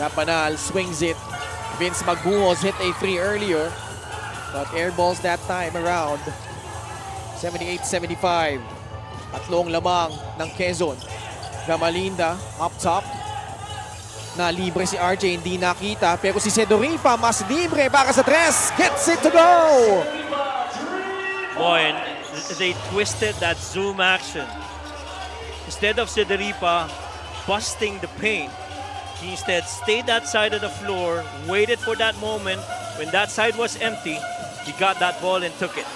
Rapanal swings it. Vince Magbuhos hit a free earlier, but air balls that time around. 78-75. Tatlong lamang ng Quezon. Gamalinda up top. Na libre si RJ, hindi nakita. Pero si Sedorifa mas libre para sa tres. Gets it to go! Boy, and they twisted that zoom action. Instead of Sedorifa busting the paint, he instead stayed that side of the floor, waited for that moment. When that side was empty, he got that ball and took it.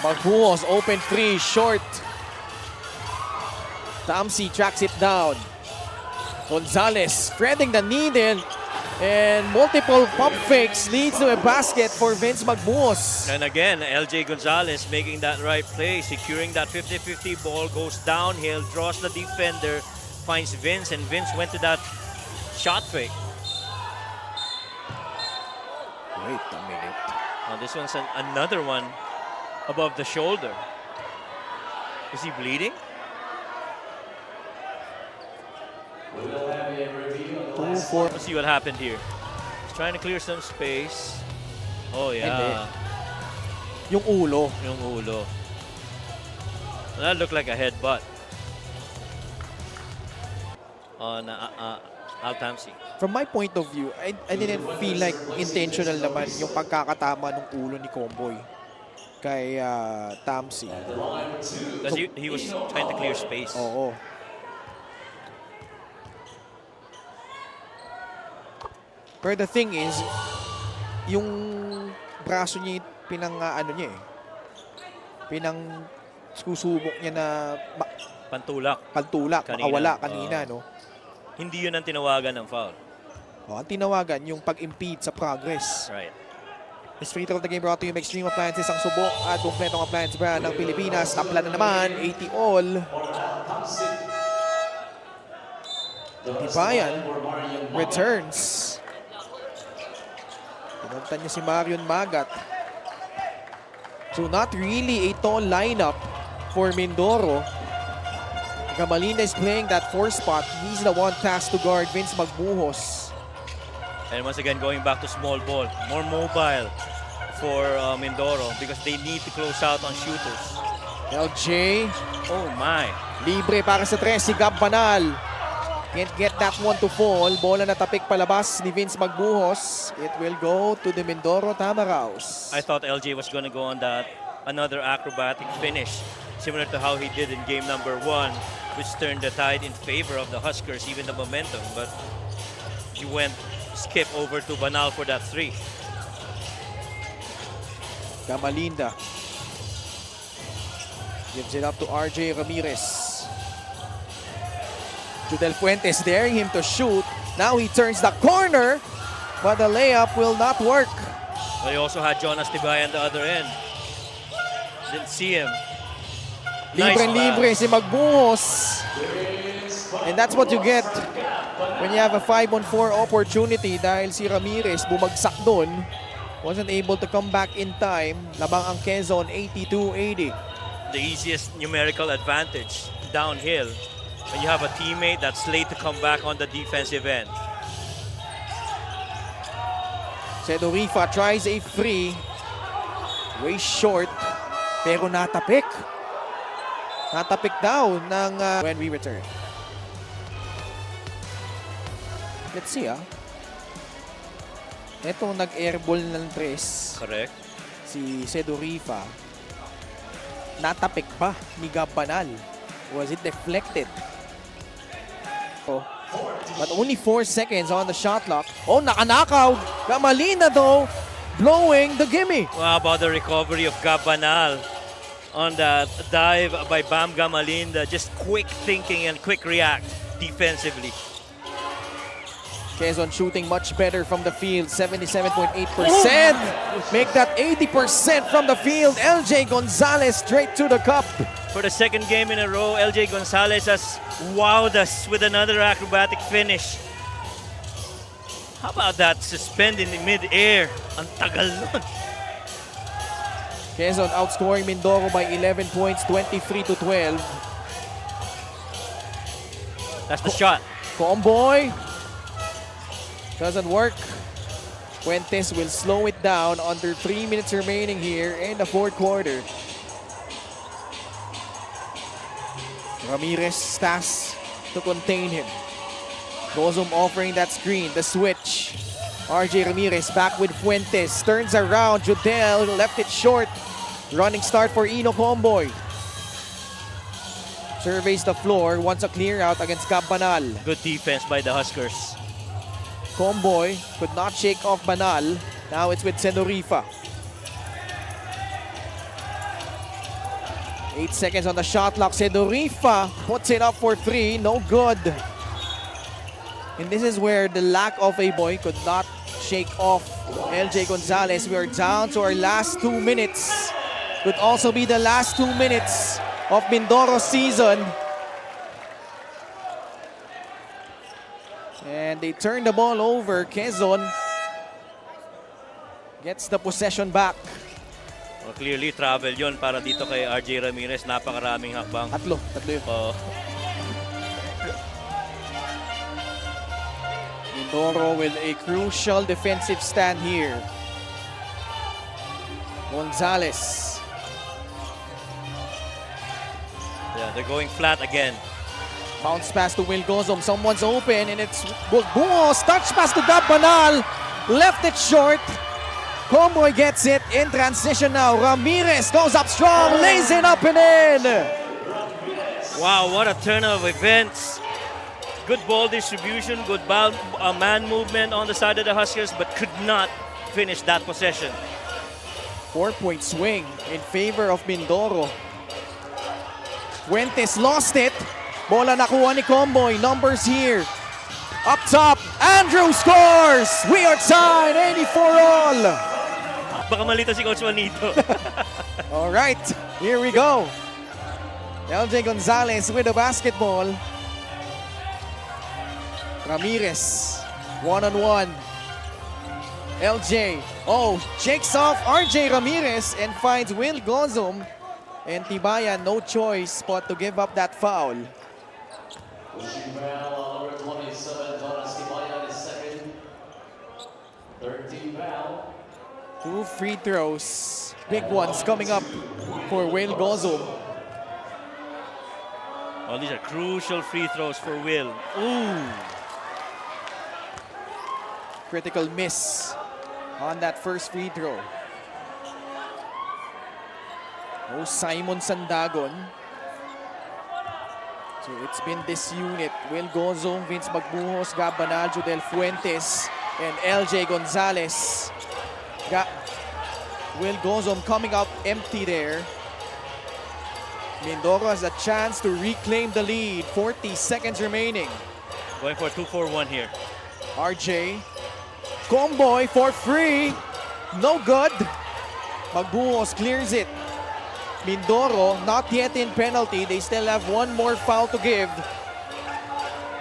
Magbuhos open free, short. Tamsi tracks it down. Gonzalez spreading the needle, and multiple pump fakes leads to a basket for Vince Magbuhos. And again, LJ Gonzalez making that right play, securing that 50-50 ball, goes downhill, draws the defender, finds Vince, and Vince went to that shot fake. Wait a minute. Now this one's another one above the shoulder. Is he bleeding? 2-4. Let's see what happened here. He's trying to clear some space. Oh yeah. Yung ulo. Yung ulo. That looked like a headbutt on Altamsi. From my point of view, I didn't feel like intentional naman yung pagkakatama ng ulo ni Comboy kay Tamsi. Because he was trying to clear space. Oo. But the thing is, yung braso niya ano niya eh. Susubok niya na Pantulak. makawala kanina, no? Hindi yun ang tinawagan ng foul. Ang tinawagan yung pag-impede sa progress. Right. This free throw of the game brought to you by Extreme Appliances, ang subok at kumpletong appliance brand ng Pilipinas. Tapla na naman, 80 all. Dibayan returns. Pinagtan niya si Marion Magat. So not really a tall lineup for Mindoro. Gamalinda is playing that 4 spot. He's the one tasked to guard Vince Magbuhos. And once again, going back to small ball. More mobile for Mindoro because they need to close out on shooters. LJ. Oh my. Libre para sa 3 si Gab Banal. Can't get that one to fall. Bola na tapik palabas ni Vince Magbuhos. It will go to the Mindoro Tamaraos. I thought LJ was going to go on that another acrobatic finish, similar to how he did in game number 1, which turned the tide in favor of the Huskers, even the momentum. But he went skip over to Banal for that 3. Gamalinda gives it up to RJ Ramirez. Judel Fuentes daring him to shoot. Now he turns the corner, but the layup will not work. But he also had Jonas Tibay on the other end. Didn't see him. Libre si Magbuhos. And that's what you get when you have a 5-on-4 opportunity dahil si Ramirez bumagsak doon. Wasn't able to come back in time. Labang ang Quezon 82-80. The easiest numerical advantage downhill when you have a teammate that's late to come back on the defensive end. Sedorifa tries a free. Way short. Pero natapik. Natapik daw ng when we return. Let's see Ito nag-airball ng 3. Correct. Si Sedorifa. Natapik ba ni Gab Banal? Was it deflected? But only 4 seconds on the shot clock. Oh, nakanakaw. Gamalinda though, blowing the gimme. How about the recovery of Gab Banal on that dive by Bam Gamalinda? Just quick thinking and quick react defensively. Quezon shooting much better from the field, 77.8%. Make that 80% from the field. LJ Gonzalez straight to the cup. For the second game in a row, LJ Gonzalez has wowed us with another acrobatic finish. How about that suspend in the mid-air? Ang tagal nun. Quezon outscoring Mindoro by 11 points, 23-12. That's the shot. Comboy. Doesn't work. Fuentes will slow it down. Under 3 minutes remaining here in the fourth quarter. Ramirez stas to contain him. Gozum offering that screen, the switch. RJ Ramirez back with Fuentes. Turns around, Judel left it short. Running start for Ino Comboy. Surveys the floor, wants a clear out against Cap Banal. Good defense by the Huskers. Comboy could not shake off Banal. Now it's with Senorifa. 8 seconds on the shot clock. Senorifa puts it up for 3. No good. And this is where the lack of a boy could not shake off LJ Gonzalez. We are down to our last 2 minutes. Could also be the last 2 minutes of Mindoro's season. And they turn the ball over. Quezon gets the possession back. Well, clearly travel yon para dito kay RJ Ramirez. Napakaraming hakbang. Tatlo yun. Mindoro with a crucial defensive stand here. Gonzalez. Yeah, they're going flat again. Bounce pass to Will Gozum. Someone's open and it's Buos. Touch pass to Gab Banal. Left it short. Comboy gets it in transition now. Ramirez goes up strong. Lays it up and in. Wow, what a turn of events. Good ball distribution, good man movement on the side of the Huskers, but could not finish that possession. 4-point swing in favor of Mindoro. Fuentes lost it. Bola nakuha ni Comboy. Numbers here. Up top, Andrew scores! We are tied, 84-all. Baka malito si Coach Juanito. All right, here we go. LJ Gonzalez with the basketball. Ramirez, one-on-one. LJ, shakes off RJ Ramirez and finds Will Gozum. And Tibayan, no choice but to give up that foul. Number 27, Jonas Tibayan is second. 13 foul. 2 free throws, big ones coming up for Will Gozum. Oh, these are crucial free throws for Will. Ooh. Critical miss on that first free throw. No Simon Sandagon. So it's been this unit. Will Gozum, Vince Magbuhos, Gab Banal, Judel Fuentes, and LJ Gonzalez. Will Gozum coming out empty there. Mindoro has a chance to reclaim the lead. 40 seconds remaining. Going for a 2-4-1 here. RJ. Comboy for free. No good. Magbuhos clears it. Mindoro not yet in penalty. They still have one more foul to give.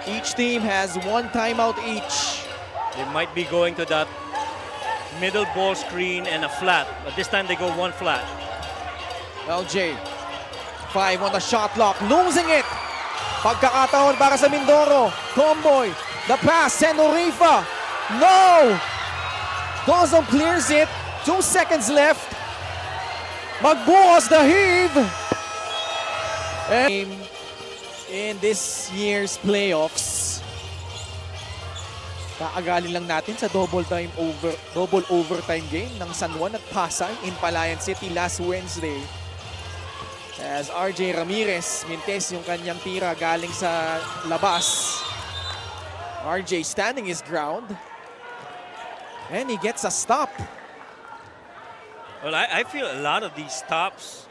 Each team has one timeout each. They might be going to that middle ball screen and a flat, but this time they go one flat. LJ. 5 on the shot clock. Losing it. Pagkakataon para sa Mindoro. Comboy. The pass. Senorifa. No! Gozum clears it. 2 seconds left. Magbuhos the heave. And in this year's playoffs, kaagalin lang natin sa double overtime game ng San Juan at Pasay in Palayan City last Wednesday. As RJ Ramirez mintes yung kanyang tira galing sa labas. RJ standing his ground. And he gets a stop. Well, I feel a lot of these stops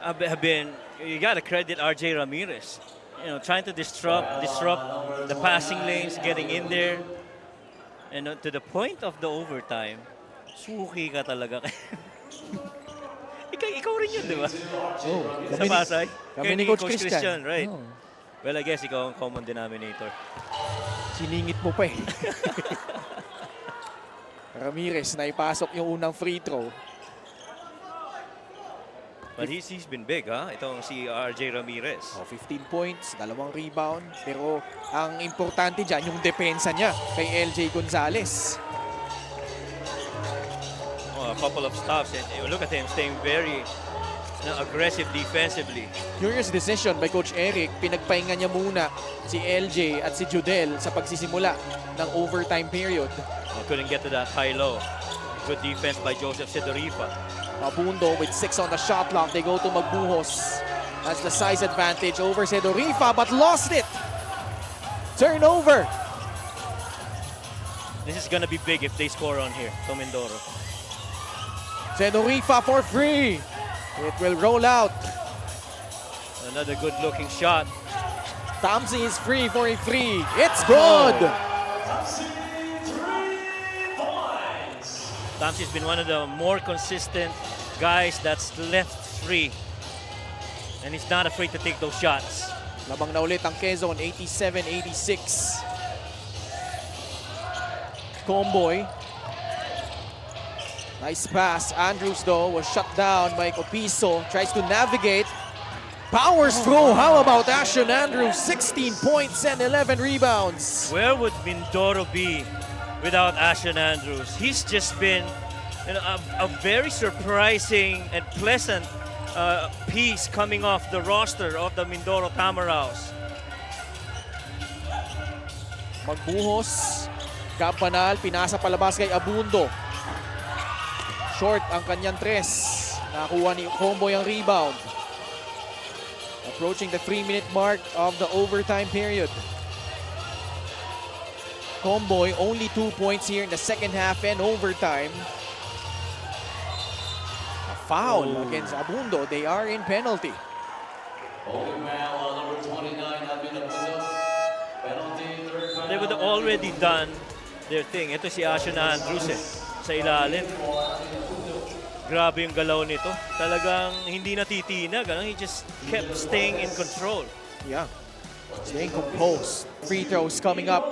have been, you got to credit RJ Ramirez. You know, trying to disrupt the passing lanes, getting in there. And to the point of the overtime, suki ka talaga. Ikaw rin yun, di ba? Sa Pasay. Kami ni Coach Christian. Right? Oh. Well, I guess ikaw ang common denominator. Siningit mo pa eh. Ramirez na ipasok yung unang free throw. But he's been big, ha? Itong si RJ Ramirez. 15 points, 2 rebound. Pero ang importante dyan, yung depensa niya kay LJ Gonzalez. A couple of stops, and look at him staying very aggressive defensively. Curious decision by Coach Eric. Pinagpahinga niya muna si LJ at si Judel sa pagsisimula ng overtime period. Couldn't get to that high-low. Good defense by Joseph Sedorifa. Abundo with 6 on the shot clock. They go to Magbuhos. That's the size advantage over Sedorifa, but lost it. Turnover. This is gonna be big if they score on here to Mindoro. Sedorifa for free. It will roll out. Another good-looking shot. Tamsi is free for a free. It's good. Tamsi's been one of the more consistent guys that's left free. And he's not afraid to take those shots. Labang na ulit ang Quezon, 87-86. Comboy. Nice pass. Andrews, though, was shut down by Copiso. Tries to navigate. Powers through. How about Ashton Andrews? 16 points and 11 rebounds. Where would Mindoro be without Ashton Andrews? He's just been a very surprising and pleasant piece coming off the roster of the Mindoro Tamaraws. Magbuhos. Campanal, pinasa palabas kay Abundo. Short ang kanyang tres. Nakuha ni Comboy ang rebound. Approaching the 3-minute mark of the overtime period. Comboy only 2 points here in the second half and overtime. A foul against Abundo. They are in penalty. Holding foul on number 29, Abundo. Penalty, third foul. They would have already done their thing. Ito si Ashton Andrews sa ilalim. Grabe yung galaw nito. Talagang hindi natitinag. He just kept staying in control. Yeah. Staying composed. Free throws coming up.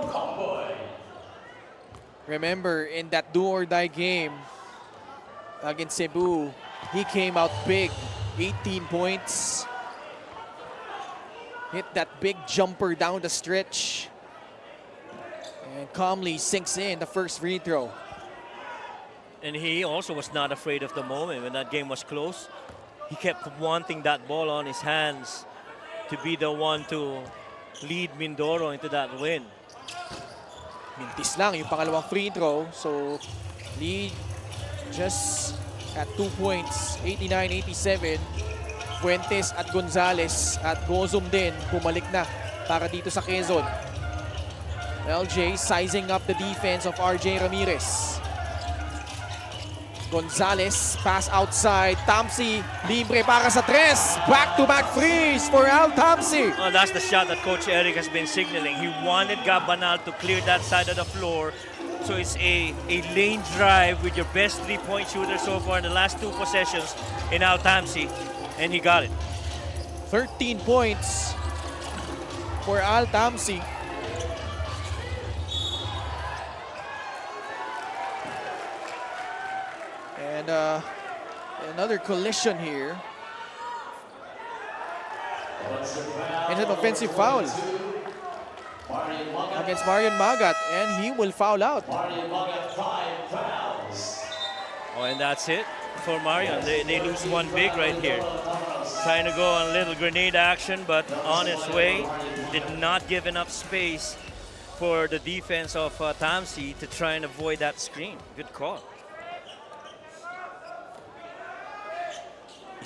Remember, in that do-or-die game against Cebu, he came out big. 18 points. Hit that big jumper down the stretch. And calmly sinks in the first free throw. And he also was not afraid of the moment. When that game was close, he kept wanting that ball on his hands to be the one to lead Mindoro into that win. Mintis lang yung pangalawang free throw. So, lead just at 2 points, 89-87. Fuentes at Gonzalez at Gozum din bumalik na para dito sa Quezon. LJ sizing up the defense of RJ Ramirez. Gonzalez, pass outside. Tamsi, libre para sa tres. Back-to-back freeze for Al Tamsi. Oh, that's the shot that Coach Eric has been signaling. He wanted Gabanal to clear that side of the floor. So it's a lane drive with your best three-point shooter so far in the last 2 possessions in Al Tamsi. And he got it. 13 points for Al Tamsi. And another collision here. And an offensive foul against Marion Magat, and he will foul out. Oh, and that's it for Marion. They lose one big right here. Trying to go on a little grenade action, but on its way. Did not give enough space for the defense of Tamsi to try and avoid that screen. Good call.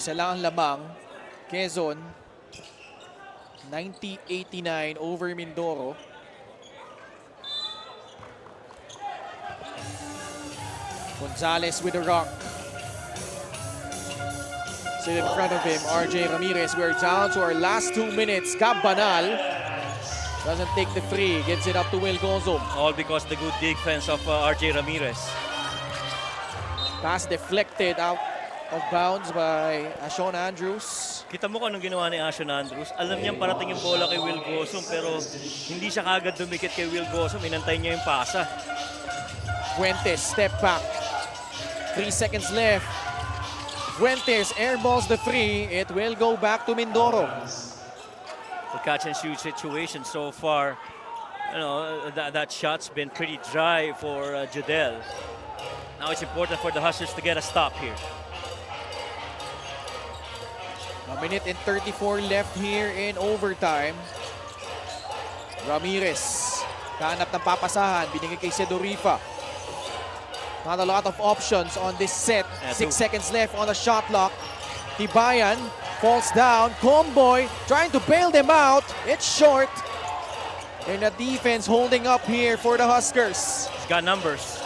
Isa lang ang lamang. Quezon, 90-89 over Mindoro. Gonzalez with a rock. Sit in front of him, RJ Ramirez. We're down to our last 2 minutes. Gab Banal doesn't take the free. Gives it up to Will Gozum. All because the good defense of RJ Ramirez. Pass deflected out of bounds by Ashton Andrews. Kita mo kung anong ginawa ni Ashton Andrews. Alam niyang parating yung bola kay Will Gozum, pero hindi siya kagad dumikit kay Will Gozum. Inantay niya yung pasa. Fuentes, step back. 3 seconds left. Fuentes airballs the 3. It will go back to Mindoro. The catch and shoot situation so far, that shot's been pretty dry for Judel. Now it's important for the Huskers to get a stop here. A minute and 34 left here in overtime. Ramirez, kahanap ng papasahan, binigay kay Sedorifa. Not a lot of options on this set. 6 seconds left on the shot clock. Tibayan falls down. Comboy trying to bail them out. It's short. And the defense holding up here for the Huskers. He's got numbers.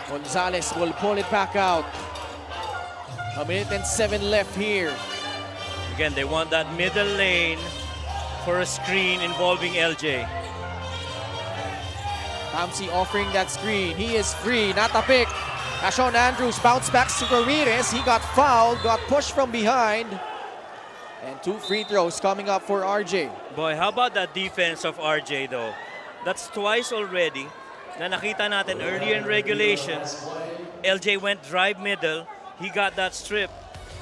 Gonzalez will pull it back out. A minute and 7 left here. Again, they want that middle lane for a screen involving LJ. Tamsi offering that screen. He is free, not a pick. Ashon Andrews bounce back to Ramirez. He got fouled, got pushed from behind. And 2 free throws coming up for RJ. Boy, how about that defense of RJ though? That's twice already na nakita natin earlier in regulation. LJ went drive middle. He got that strip.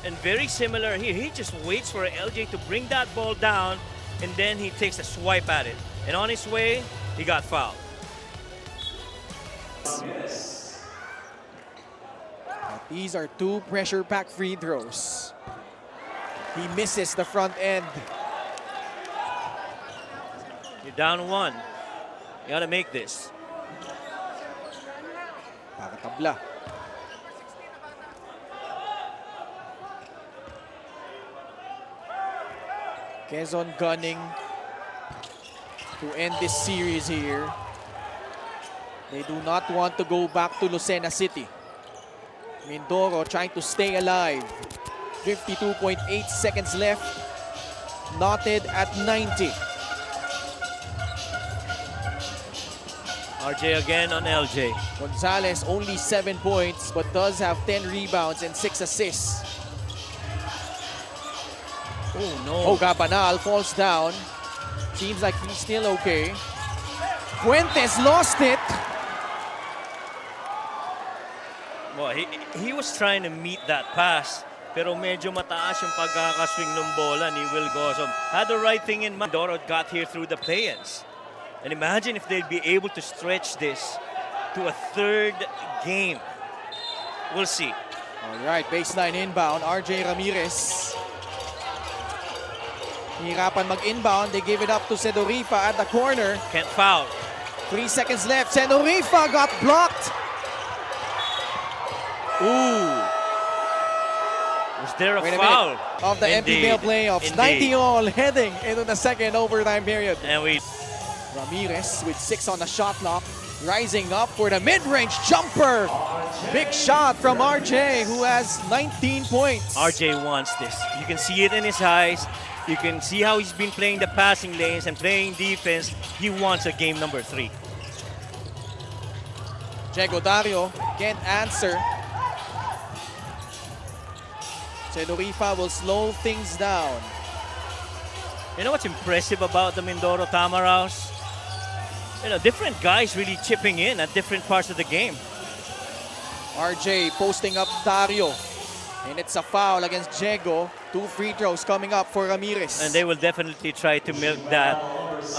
And very similar here. He just waits for LJ to bring that ball down and then he takes a swipe at it. And on his way, he got fouled. These are 2 pressure-packed free throws. He misses the front end. You're down 1. You gotta make this. Pakatabla. Quezon gunning to end this series here. They do not want to go back to Lucena City. Mindoro trying to stay alive. 52.8 seconds left. Knotted at 90. RJ again on LJ. Gonzalez only 7 points but does have 10 rebounds and 6 assists. Oh no. Gabanal falls down. Seems like he's still okay. Fuentes lost it. Well, he was trying to meet that pass, pero medyo mataas yung pagkakaswing ng bola ni Will Gozom. Had the right thing in mind. Mindoro got here through the play-ins. And imagine if they'd be able to stretch this to a 3rd game. We'll see. All right, baseline inbound. RJ Ramirez. Hirapan mag-inbound. They give it up to Sedorifa at the corner. Can't foul. 3 seconds left. Sedorifa got blocked. Ooh. Was there a foul? Of the MPBL playoffs. Indeed. 90 all heading into the 2nd overtime period. And we... Ramirez with 6 on the shot clock. Rising up for the mid-range jumper. Big shot from RJ, who has 19 points. RJ wants this. You can see it in his eyes. You can see how he's been playing the passing lanes and playing defense. He wants a game number 3. Diego Dario can't answer. Sedorifa will slow things down. You know what's impressive about the Mindoro Tamaraws? Different guys really chipping in at different parts of the game. RJ posting up Dario. And it's a foul against Diego. 2 free throws coming up for Ramirez. And they will definitely try to milk that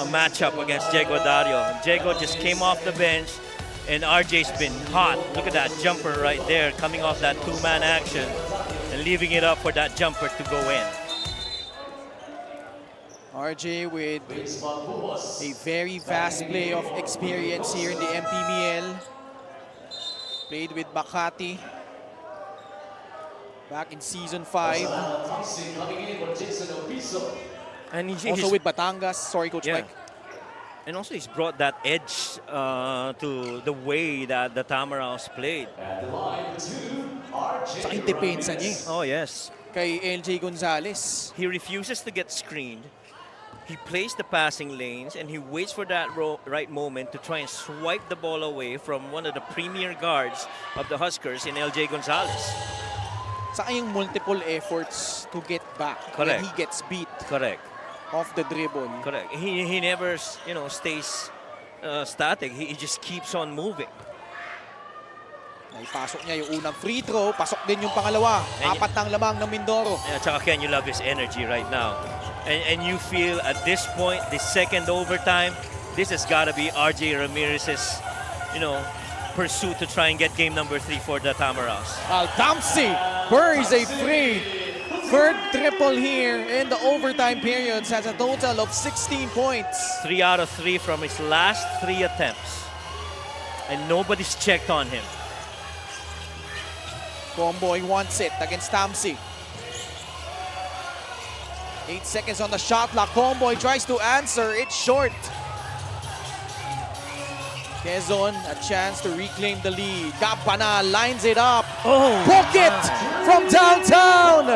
matchup against Diego Dario. Diego just came off the bench and RJ's been hot. Look at that jumper right there coming off that 2-man action and leaving it up for that jumper to go in. RJ with a very vast play of experience here in the MPBL. Played with Makati back in Season 5. And Also with Batangas. Sorry, Coach yeah. Mike. And also he's brought that edge to the way that the Tamaraws played. Sa depensa niya Oh yes. kay LJ Gonzalez. He refuses to get screened. He plays the passing lanes and he waits for that right moment to try and swipe the ball away from one of the premier guards of the Huskers in LJ Gonzalez. Saka yung multiple efforts to get back Correct. when he gets beat Correct. off the dribble. Correct. He never stays static. He just keeps on moving. Naipasok niya yung unang free throw. Pasok din yung pangalawa. And Apat ng lamang ng Mindoro. Yeah, tsaka Ken, you love his energy right now. And you feel at this point, the second overtime, this has got to be RJ Ramirez's, pursuit to try and get game number 3 for the Tamaraws. Altamsi buries a free. Third triple here in the overtime periods, has a total of 16 points. 3 out of 3 from his last 3 attempts. And nobody's checked on him. Comboy wants it against Tamsi. 8 seconds on the shot clock. Comboy tries to answer. It's short. Quezon, a chance to reclaim the lead. Gapana lines it up. Book it from downtown.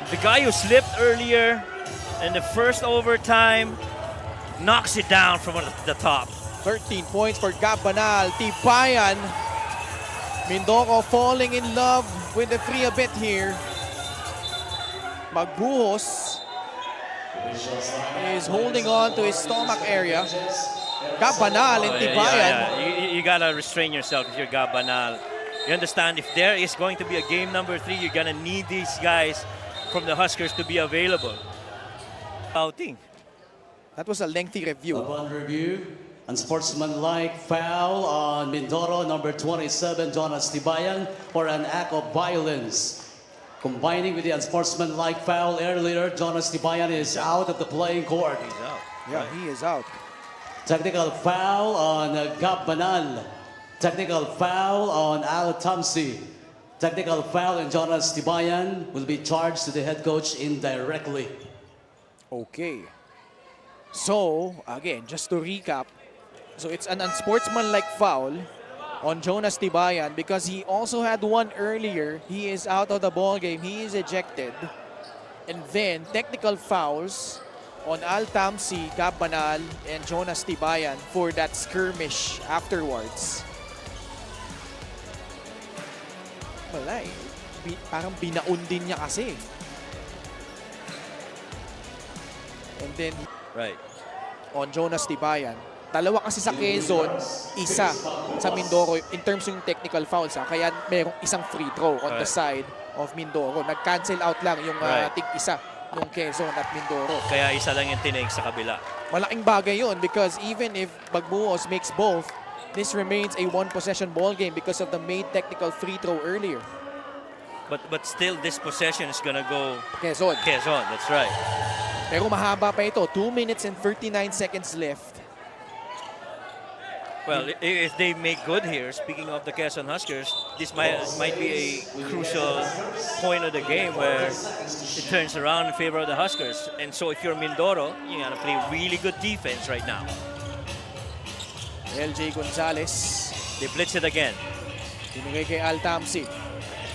The guy who slipped earlier in the first overtime knocks it down from the top. 13 points for Gapana. Tibayan. Mindoro falling in love with the free a bit here. Magbuhos is holding on to his stomach area. Gabanal and Tibayan. You gotta restrain yourself if you're Gabanal. You understand, if there is going to be a game number 3, you're gonna need these guys from the Huskers to be available. Outing. That was a lengthy review. Upon review, unsportsmanlike foul on Mindoro, number 27, Jonas Tibayan, for an act of violence. Combining with the unsportsmanlike foul earlier, Jonas Tibayan is out of the playing court. He's out. Yeah, he is out. Technical foul on Gab Banal. Technical foul on Al Tamsi. Technical foul on Jonas Tibayan will be charged to the head coach indirectly. Okay. So, again, just to recap. So, it's an unsportsmanlike foul on Jonas Tibayan because he also had one earlier. He is out of the ball game. He is ejected. And then, technical fouls on Al Tamsi, Gab Banal, and Jonas Tibayan for that skirmish afterwards. Wala eh. Parang binaon din niya kasi. And then, Right. on Jonas Tibayan, dalawa kasi sa Quezon, isa sa Mindoro in terms yung technical fouls. Kaya merong isang free throw on the side of Mindoro. Nag-cancel out lang yung tig-isa nung Quezon at Mindoro. Kaya isa lang yung tinake sa kabila. Malaking bagay yun because even if Bagbuos makes both, this remains a one-possession ball game because of the made technical free throw earlier. But still, this possession is gonna go Quezon. Quezon. That's right. Pero mahaba pa ito. 2 minutes and 39 seconds left. Well, if they make good here, speaking of the Quezon Huskers, this might be a crucial point of the game where it turns around in favor of the Huskers. And so if you're Mindoro, you gotta play really good defense right now. LJ Gonzalez. They blitz it again. Tinigay kay Al Tamsi.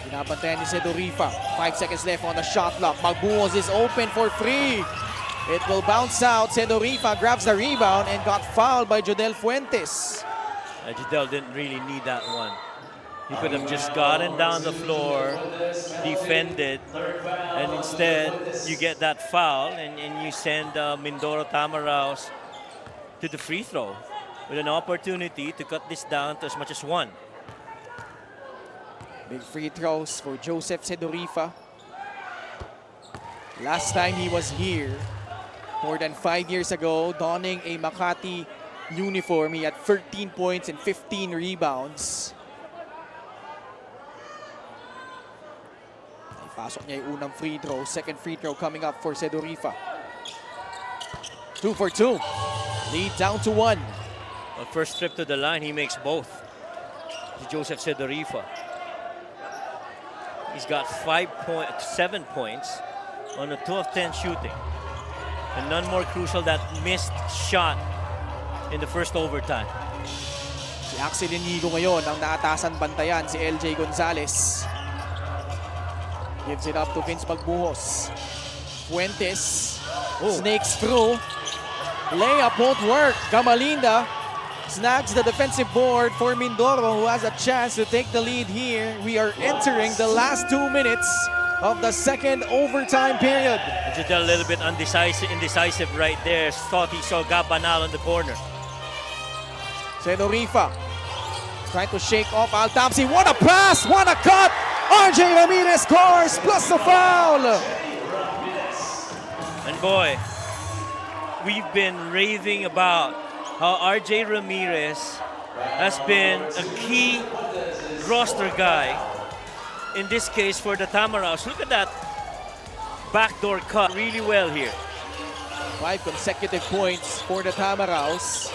Binabantayan ni Sedorifa. 5 seconds left on the shot clock. Magbuhos is open for free. It will bounce out. Sedorifa grabs the rebound and got fouled by Jodel Fuentes. Jodel didn't really need that one. He could have just gotten down the floor, defended, and instead you get that foul and you send Mindoro Tamaraws to the free throw with an opportunity to cut this down to as much as 1. Big free throws for Joseph Sedorifa. Last time he was here, more than 5 years ago, donning a Makati uniform, he had 13 points and 15 rebounds. Pasok niya yung unang free throw. Second free throw coming up for Sedorifa. 2 for 2. Lead down to 1. Well, first trip to the line, he makes both. Joseph Sedorifa. He's got 7 points on a 2 of 10 shooting. And none more crucial that missed shot in the first overtime. Si Axel Inigo ngayon ang naatasan bantayan si LJ Gonzalez. Gives it up to Vince Magbuhos. Fuentes snakes through. Layup won't work. Gamalinda snags the defensive board for Mindoro, who has a chance to take the lead here. We are entering the last 2 minutes of the second overtime period. Just a little bit indecisive right there. Thought he saw Gabanal on the corner. Sedorifa Trying to shake off Aldamsi. What a pass! What a cut! RJ Ramirez scores plus the foul! And boy, we've been raving about how RJ Ramirez has been a key roster guy, in this case for the Tamaraws. Look at that backdoor cut really well here. 5 consecutive points for the Tamaraws.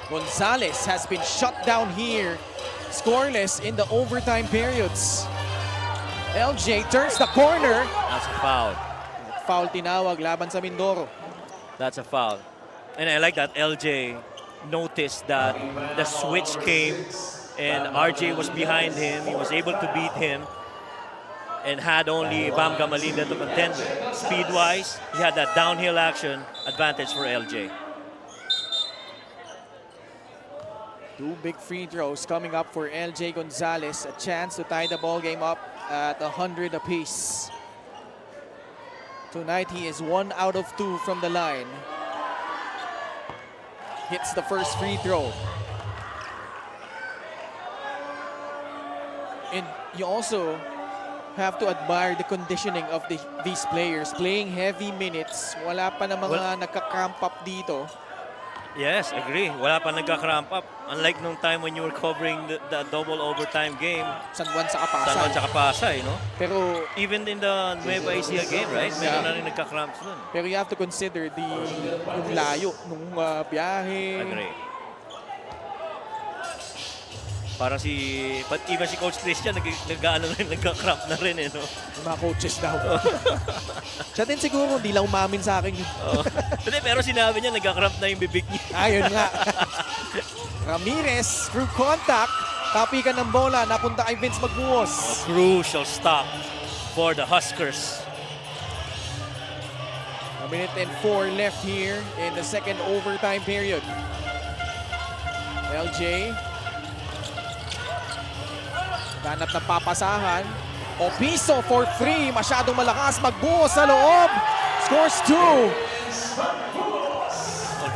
Gonzalez has been shut down here, scoreless in the overtime periods. LJ turns the corner. That's a foul. Foul tinawag laban sa Mindoro. That's a foul. And I like that LJ noticed that the switch came and RJ was behind him. He was able to beat him and had only Bam Gamalinda to contend with. Speed-wise, he had that downhill action advantage for LJ. 2 big free throws coming up for LJ Gonzalez. A chance to tie the ball game up at 100 apiece. Tonight he is 1 out of 2 from the line. Hits the first free throw. And you also have to admire the conditioning of these players. Playing heavy minutes. Wala pa na mga nagka-cramp up dito. Yes, agree. Wala pa nagka-cramp up. Unlike nung time when you were covering the double overtime game. San Juan sa Kapasay. San Juan sa Kapasay, no? Pero even in the Nueva Ecija game, right? Meron na rin nagka-cramps dun. Pero you have to consider yung layo nung biyahe. Agree. Parang even si Coach Christian, nagka-cramp na rin, eh, no? Yung mga coaches daw. Siya din siguro, hindi lang umamin sa akin yun. Hindi, pero sinabi niya, nagka-cramp na yung bibig niya. Ayun nga. Ramirez, through contact, tapikan ng bola, napunta kay Vince Magbuhos. A crucial stop for the Huskers. A minute and 4 left here in the second overtime period. LJ. Ganap na papasahan. Opiso for 3. Masyadong malakas. Magbuhos sa loob. Scores 2.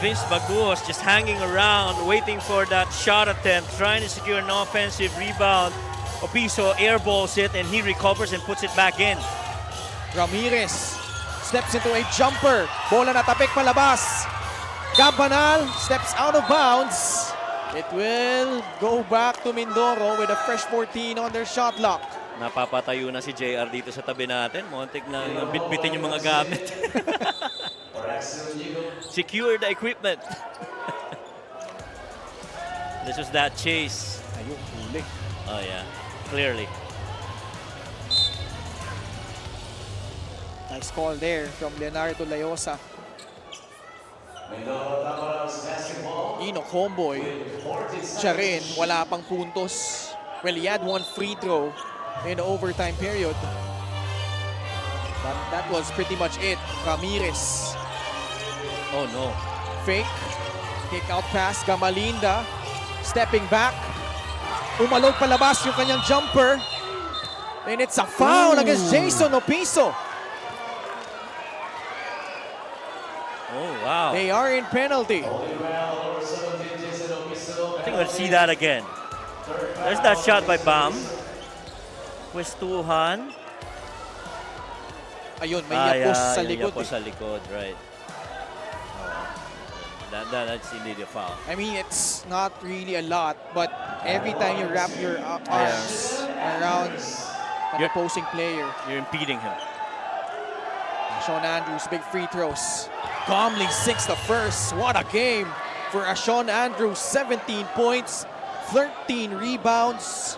Vince Magbuhos just hanging around, waiting for that shot attempt, trying to secure an offensive rebound. Opiso airballs it and he recovers and puts it back in. Ramirez steps into a jumper. Bola na tapik palabas. Campanal steps out of bounds. It will go back to Mindoro with a fresh 14 on their shot clock. Napapatayo na si JR dito sa tabi natin. Montik na bitbitin yung mga gamit. Secure the equipment. This was that chase. Ayun, huli. Oh yeah, clearly. Nice call there from Leonardo Layosa. Enoch Homeboy, siya rin, wala pang puntos. Well, he had 1 free throw in the overtime period. But that was pretty much it. Ramirez. Oh no. Fake. Kick out pass. Gamalinda. Stepping back. Umalog palabas yung kanyang jumper. And it's a foul against Jason Opiso. Oh wow. They are in penalty. I think we'll see that again. There's that shot by Bam. Pwestuhan. Ayun, may yapos sa likod. Yapos sa likod, right. That's indeed a foul. I mean, it's not really a lot, but every time you wrap your arms around an opposing player, you're impeding him. Sean Andrews, big free throws. Calmly sinks the first. What a game for Sean Andrews. 17 points, 13 rebounds.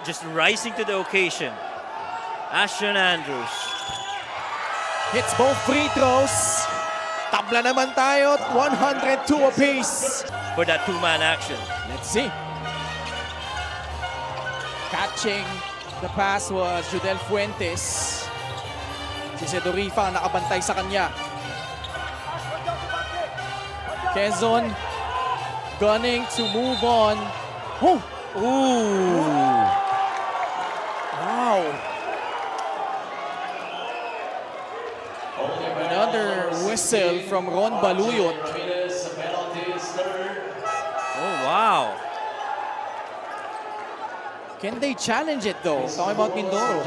Just rising to the occasion. Sean Andrews. Hits both free throws. Tabla naman tayo, 102 apiece. For that two-man action. Let's see. Catching the pass was Judel Fuentes. Si Sedorifa ang nakabantay sa kanya. Quezon gunning to move on. Oh! Ooh! Wow! Another whistle from Ron Baluyot. Oh, wow. Can they challenge it though? Talking about Mindoro.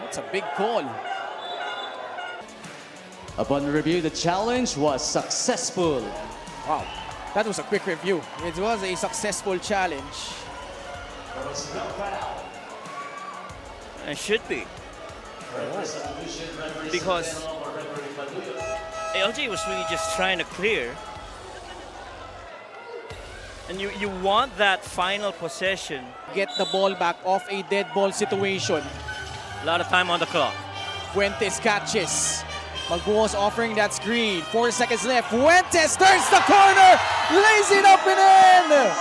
That's a big call. Upon review, the challenge was successful. Wow, that was a quick review. It was a successful challenge. It should be. Because LJ was really just trying to clear. And you want that final possession. Get the ball back off a dead ball situation. A lot of time on the clock. Fuentes catches. Magbuhos offering that screen. 4 seconds left. Fuentes turns the corner. Lays it up and in.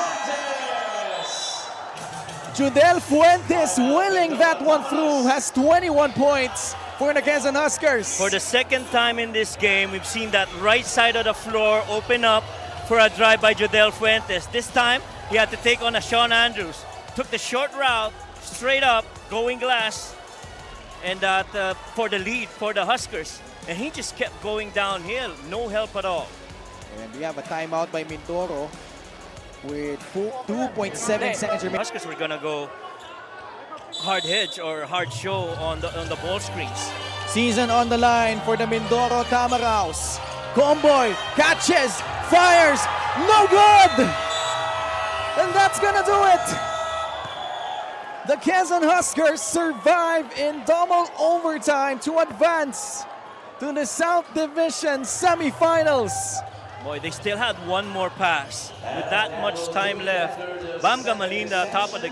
Judel Fuentes willing that one through. Has 21 points for the Quezon Huskers. For the second time in this game, we've seen that right side of the floor open up for a drive by Judel Fuentes. This time, he had to take on a Sean Andrews. Took the short route, straight up, going glass, and for the lead for the Huskers. And he just kept going downhill, no help at all. And we have a timeout by Mindoro with 2.7 seconds remaining. Huskers were gonna go hard hedge or hard show on the ball screens. Season on the line for the Mindoro Tamaraws. Comboy catches, fires, no good! And that's gonna do it! The Quezon Huskers survive in double overtime to advance to the South Division semifinals. Boy, they still had one more pass. With that much time left, Bam Gamalina, top of the